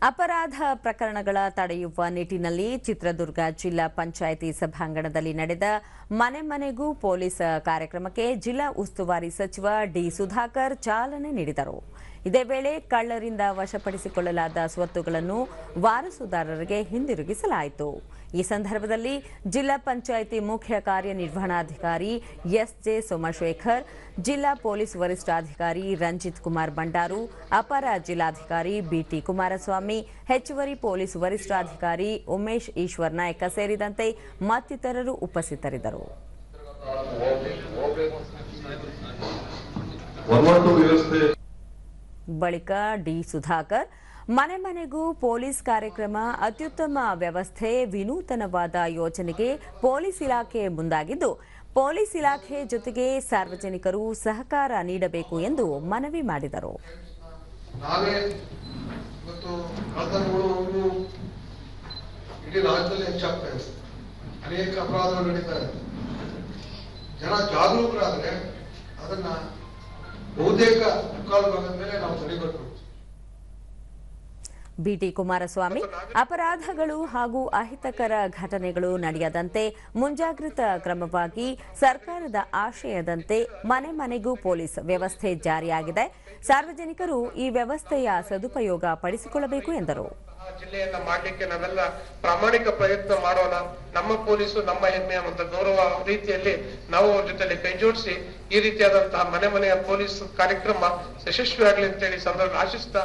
ಅಪರಾಧ ಪ್ರಕರಣಗಳ ತಡೆಯುವ ನಿಟ್ಟಿನಲ್ಲಿ ಚಿತ್ರದುರ್ಗ ಜಿಲ್ಲಾ ಪಂಚಾಯಿತಿ ಸಭಾಂಗಣದಲ್ಲಿ ನಡೆದ ಮನೆ ಮನೆಗೂ ಪೊಲೀಸ್ ಕಾರ್ಯಕ್ರಮಕ್ಕೆ ಜಿಲ್ಲಾ ಉಸ್ತುವಾರಿ ಸಚಿವ ಡಿ ಸುಧಾಕರ್ ಚಾಲನೆ ನೀಡಿದರು. ಇದೇ ವೇಳೆ ಕಳ್ಳರಿಂದ ವಶಪಡಿಸಿಕೊಳ್ಳಲಾದ ಸ್ವತ್ತುಗಳನ್ನು ವಾರಸುದಾರರಿಗೆ ಹಿಂದಿರುಗಿಸಲಾಯಿತು. ಈ ಸಂದರ್ಭದಲ್ಲಿ ಜಿಲ್ಲಾ ಪಂಚಾಯಿತಿ ಮುಖ್ಯ ಕಾರ್ಯನಿರ್ವಹಣಾಧಿಕಾರಿ ಎಸ್ಜೆ ಸೋಮಶೇಖರ್, ಜಿಲ್ಲಾ ಪೊಲೀಸ್ ವರಿಷ್ಠಾಧಿಕಾರಿ ರಂಜಿತ್ ಕುಮಾರ್ ಬಂಡಾರು, ಅಪರ ಜಿಲ್ಲಾಧಿಕಾರಿ ಬಿಟಿ ಕುಮಾರಸ್ವಾಮಿ, ಹೆಚ್ಚುವರಿ ಪೊಲೀಸ್ ವರಿಷ್ಠಾಧಿಕಾರಿ ಉಮೇಶ್ ಈಶ್ವರ್ ನಾಯಕ ಸೇರಿದಂತೆ ಮತ್ತಿತರರು ಉಪಸ್ಥಿತರಿದ್ದರು. ಬಳಿಕ ಡಿ ಸುಧಾಕರ್, ಮನೆ ಮನೆಗೂ ಪೊಲೀಸ್ ಕಾರ್ಯಕ್ರಮ ಅತ್ಯುತ್ತಮ ವ್ಯವಸ್ಥೆ, ವಿನೂತನವಾದ ಯೋಜನೆಗೆ ಪೊಲೀಸ್ ಇಲಾಖೆ ಮುಂದಾಗಿದ್ದು, ಪೊಲೀಸ್ ಇಲಾಖೆ ಜೊತೆಗೆ ಸಾರ್ವಜನಿಕರು ಸಹಕಾರ ನೀಡಬೇಕು ಎಂದು ಮನವಿ ಮಾಡಿದರು. ಅನೇಕ ಅಪರಾಧಗಳು ನಡೀತಾ ಇದೆ. ಜನ ಜಾಗರೂಕರಾದ್ರೆ ಅದನ್ನ ಬಹುತೇಕ ಮುಕ್ಕಾಲು ಮೇಲೆ ನಾವು ತಡೆಗಟ್ಟಬಹುದು. ಬಿಟಿ ಕುಮಾರಸ್ವಾಮಿ, ಅಪರಾಧಗಳು ಹಾಗೂ ಅಹಿತಕರ ಘಟನೆಗಳು ನಡೆಯದಂತೆ ಮುಂಜಾಗ್ರತಾ ಕ್ರಮವಾಗಿ ಸರ್ಕಾರದ ಆಶಯದಂತೆ ಮನೆ ಮನೆಗೂ ಪೊಲೀಸ್ ವ್ಯವಸ್ಥೆ ಜಾರಿಯಾಗಿದೆ. ಸಾರ್ವಜನಿಕರು ಈ ವ್ಯವಸ್ಥೆಯ ಸದುಪಯೋಗ ಪಡಿಸಿಕೊಳ್ಳಬೇಕು ಎಂದರು. ಜಿಲ್ಲೆಯನ್ನ ಮಾಡಲಿಕ್ಕೆ ನಾವೆಲ್ಲ ಪ್ರಾಮಾಣಿಕ ಪ್ರಯತ್ನ ಮಾಡೋಣ. ನಮ್ಮ ಪೊಲೀಸು ನಮ್ಮ ಹೆಮ್ಮೆ ಮತ್ತು ಗೌರವ ರೀತಿಯಲ್ಲಿ ನಾವು ಅವ್ರ ಜೊತೆಲಿ ಕೈ ಜೋಡಿಸಿ ಈ ರೀತಿಯಾದಂತಹ ಮನೆ ಮನೆಯ ಪೊಲೀಸ್ ಕಾರ್ಯಕ್ರಮ ಯಶಸ್ವಿಯಾಗಲಿ ಅಂತೇಳಿ ಸಂದರ್ಭ ಆಶಿಸ್ತಾ